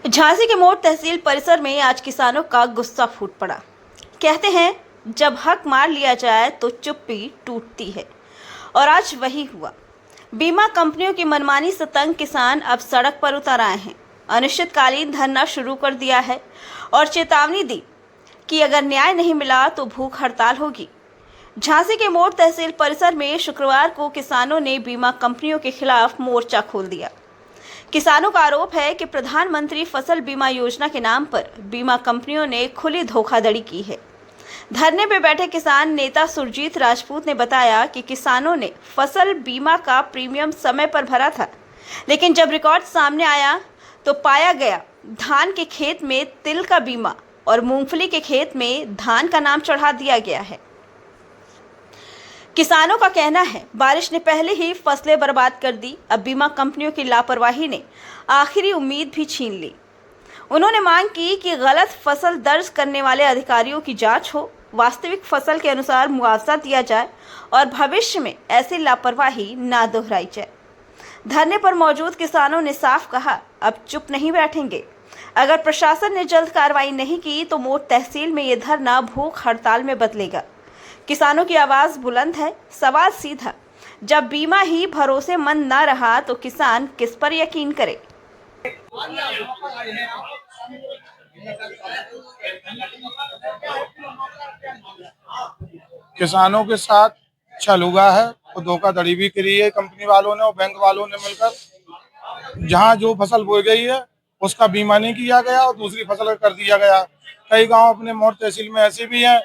झांसी के मोड़ तहसील परिसर में आज किसानों का गुस्सा फूट पड़ा। कहते हैं जब हक मार लिया जाए तो चुप्पी टूटती है, और आज वही हुआ। बीमा कंपनियों की मनमानी से तंग किसान अब सड़क पर उतर आए हैं। अनिश्चितकालीन धरना शुरू कर दिया है और चेतावनी दी कि अगर न्याय नहीं मिला तो भूख हड़ताल होगी। झांसी के मोड़ तहसील परिसर में शुक्रवार को किसानों ने बीमा कंपनियों के खिलाफ मोर्चा खोल दिया। किसानों का आरोप है कि प्रधानमंत्री फसल बीमा योजना के नाम पर बीमा कंपनियों ने खुली धोखाधड़ी की है। धरने में बैठे किसान नेता सुरजीत राजपूत ने बताया कि किसानों ने फसल बीमा का प्रीमियम समय पर भरा था, लेकिन जब रिकॉर्ड सामने आया तो पाया गया धान के खेत में तिल का बीमा और मूंगफली के खेत में धान का नाम चढ़ा दिया गया है। किसानों का कहना है बारिश ने पहले ही फसलें बर्बाद कर दी, अब बीमा कंपनियों की लापरवाही ने आखिरी उम्मीद भी छीन ली। उन्होंने मांग की कि गलत फसल दर्ज करने वाले अधिकारियों की जांच हो, वास्तविक फसल के अनुसार मुआवजा दिया जाए और भविष्य में ऐसी लापरवाही ना दोहराई जाए। धरने पर मौजूद किसानों ने साफ कहा, अब चुप नहीं बैठेंगे। अगर प्रशासन ने जल्द कार्रवाई नहीं की तो मोड़ तहसील में ये धरना भूख हड़ताल में बदलेगा। किसानों की आवाज बुलंद है, सवाल सीधा, जब बीमा ही भरोसेमंद ना रहा तो किसान किस पर यकीन करे। किसानों के साथ छल हुआ है और धोखाधड़ी भी करी है कंपनी वालों ने और बैंक वालों ने मिलकर। जहां जो फसल बोई गई है उसका बीमा नहीं किया गया और दूसरी फसल कर दिया गया। कई गांव अपने मोड़ तहसील में ऐसे भी हैं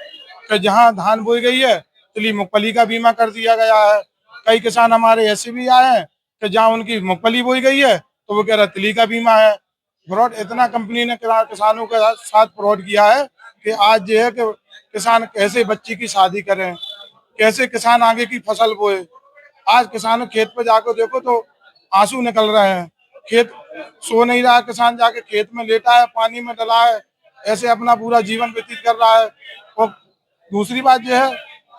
कि जहां धान बोई गई है तिली मूंगफली का बीमा कर दिया गया है। कई किसान हमारे ऐसे भी आए हैं कि जहां उनकी मूंगफली बोई गई है तो वो कह रहा तिली का बीमा है। फ्रॉड इतना कंपनी ने किसानों के साथ फ्रॉड किया है कि आज जो है कि किसान कैसे बच्ची की शादी करें, कैसे किसान आगे की फसल बोए। आज किसान खेत पे जाकर देखो तो आंसू निकल रहे हैं। खेत सो नहीं रहा, किसान जाके खेत में लेटा है, पानी में डला है, ऐसे अपना पूरा जीवन व्यतीत कर रहा है। और दूसरी बात यह है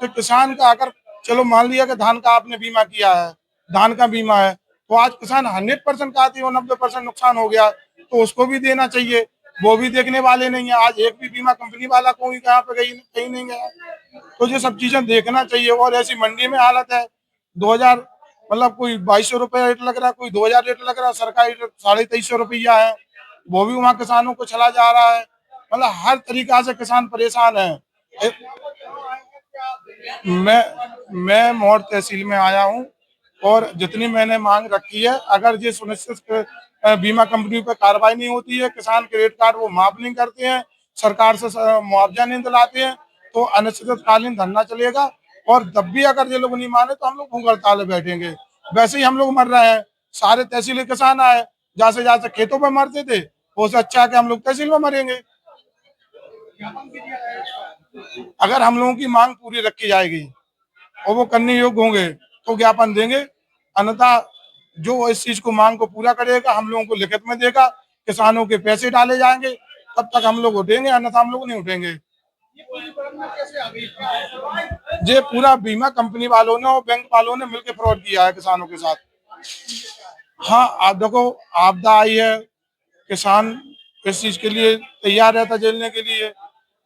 कि किसान का अगर चलो मान लिया कि धान का आपने बीमा किया है, धान का बीमा है, तो आज किसान 100% का आती है, 90% नुकसान हो गया तो उसको भी देना चाहिए। वो भी देखने वाले नहीं है। आज एक भी बीमा कंपनी वाला कोई कहाँ पे कहीं नहीं गया। तो ये सब चीजें देखना चाहिए। और ऐसी मंडी में हालत है 2000 मतलब कोई 2200 रुपये रेट लग रहा है, कोई 2000 रेट लग रहा है, सरकारी रेट 2350 रुपया है, वो भी वहाँ किसानों को चला जा रहा है। मतलब हर तरीका से किसान परेशान है। मैं मोड़ तहसील में आया हूँ और जितनी मैंने मांग रखी है, अगर ये सुनिश्चित बीमा कंपनी पर कार्रवाई नहीं होती है, किसान क्रेडिट कार्ड वो माफ नहीं करते हैं, सरकार से मुआवजा नहीं दिलाते हैं, तो अनिश्चितकालीन धरना चलेगा। और तब भी अगर ये लोग नहीं माने तो हम लोग भूख हड़ताल में बैठेंगे। वैसे ही हम लोग मर रहे हैं, सारे तहसील किसान आए, जैसे जैसे खेतों में मरते थे उससे अच्छा है कि हम लोग तहसील में मरेंगे। अगर हम लोगों की मांग पूरी रखी जाएगी और वो करने योग्य होंगे तो ज्ञापन देंगे, अन्यथा जो इस चीज को मांग को पूरा करेगा हम लोगों को लिखित में देगा, किसानों के पैसे डाले जाएंगे, तब तक हम लोग उठेंगे, अन्यथा हम लोग नहीं उठेंगे। ये पूरा बीमा कंपनी वालों ने और बैंक वालों ने मिलकर फ्रॉड किया है किसानों के साथ। हाँ, आप देखो आपदा आई है, किसान इस चीज के लिए तैयार रहता झेलने के लिए,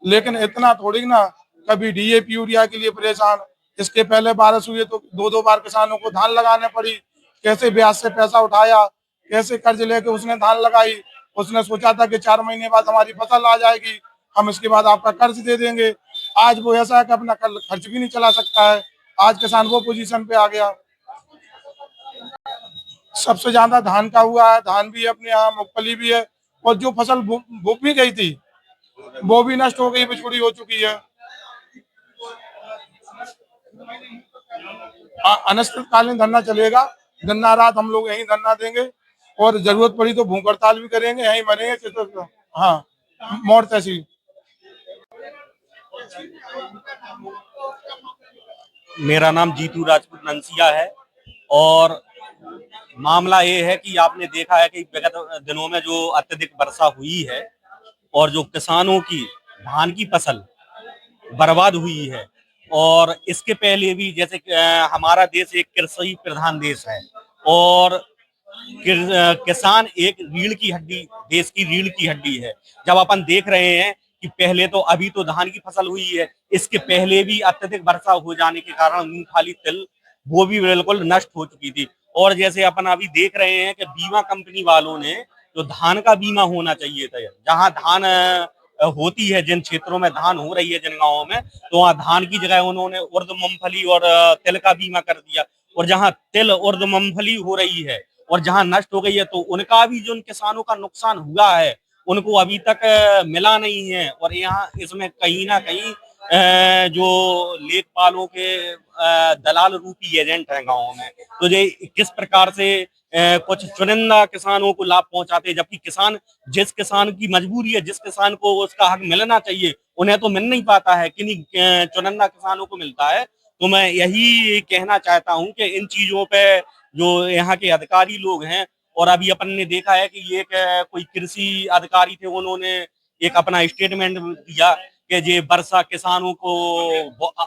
लेकिन इतना थोड़ी ना। कभी डीएपी यूरिया के लिए परेशान, इसके पहले बारिश हुई तो दो दो बार किसानों को धान लगाने पड़ी। कैसे ब्याज से पैसा उठाया, कैसे कर्ज लेके उसने धान लगाई। उसने सोचा था कि 4 महीने बाद हमारी फसल आ जाएगी, हम इसके बाद आपका कर्ज दे देंगे। आज वो ऐसा है कि अपना खर्च भी नहीं चला सकता है। आज किसान वो पोजीशन पे आ गया। सबसे ज्यादा धान का हुआ है, धान भी अपने यहाँ, मूंगफली भी है, और जो फसल बो भी गई थी वो भी नष्ट हो गई, बिछुड़ी हो चुकी है। अनिश्चितकालीन धरना चलेगा, दिन रात हम लोग यही धरना देंगे और जरूरत पड़ी तो भूख हड़ताल भी करेंगे, यही मरेंगे। हाँ, मोड़ तहसील। मेरा नाम जीतू राजपूत नंसिया है और मामला ये है कि आपने देखा है कि विगत दिनों में जो अत्यधिक वर्षा हुई है और जो किसानों की धान की फसल बर्बाद हुई है, और इसके पहले भी जैसे हमारा देश एक कृषि प्रधान देश है और किसान एक रीढ़ की हड्डी, देश की रीढ़ की हड्डी है। जब अपन देख रहे हैं कि पहले तो अभी तो धान की फसल हुई है, इसके पहले भी अत्यधिक वर्षा हो जाने के कारण मूंगफली, तिल वो भी बिल्कुल नष्ट हो चुकी थी। और जैसे अपन अभी देख रहे हैं कि बीमा कंपनी वालों ने जो धान का बीमा होना चाहिए था, जहां धान होती है, जिन क्षेत्रों में धान हो रही है, जिन गांवों में, तो वहां धान की जगह उन्होंने उर्द, मूंगफली और तिल का बीमा कर दिया। और जहां तिल, उर्द, मूंगफली हो रही है और जहां नष्ट हो गई है, तो उनका भी जो उन किसानों का नुकसान हुआ है उनको अभी तक मिला नहीं है। और यहाँ इसमें कहीं ना कहीं जो लेखपालों के दलाल रूपी एजेंट हैं गाँव में, तो ये किस प्रकार से कुछ चुनिंदा किसानों को लाभ पहुंचाते हैं, जबकि किसान, जिस किसान की मजबूरी है, जिस किसान को उसका हक मिलना चाहिए, उन्हें तो मिल नहीं पाता है, किन्हीं चुनिंदा किसानों को मिलता है। तो मैं यही कहना चाहता हूं कि इन चीजों पे जो यहाँ के अधिकारी लोग हैं, और अभी अपन ने देखा है कि ये कोई कृषि अधिकारी थे, उन्होंने एक अपना स्टेटमेंट दिया कि ये वर्षा किसानों को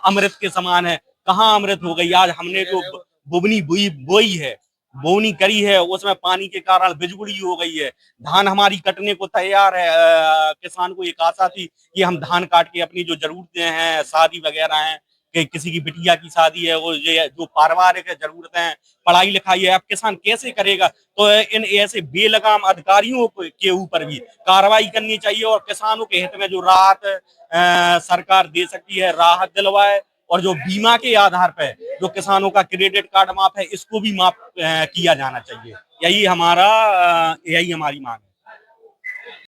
अमृत के समान है। कहाँ अमृत हो गई? आज हमने जो बुबनी बोई है, बोनी करी है, उसमें पानी के कारण बिजगुड़ी हो गई है, धान हमारी कटने को तैयार है। किसान को एक आशा थी कि हम धान काट के अपनी जो जरूरतें हैं, शादी वगैरह हैं, कि किसी की बिटिया की शादी है, वो ये जो पारिवारिक जरूरतें हैं, पढ़ाई लिखाई है, अब किसान कैसे करेगा? तो इन ऐसे बेलगाम अधिकारियों के ऊपर भी कार्रवाई करनी चाहिए और किसानों के हित में जो राहत सरकार दे सकती है, राहत दिलवाए। और जो बीमा के आधार पर जो किसानों का क्रेडिट कार्ड माफ है, इसको भी माफ किया जाना चाहिए। यही हमारी मांग है।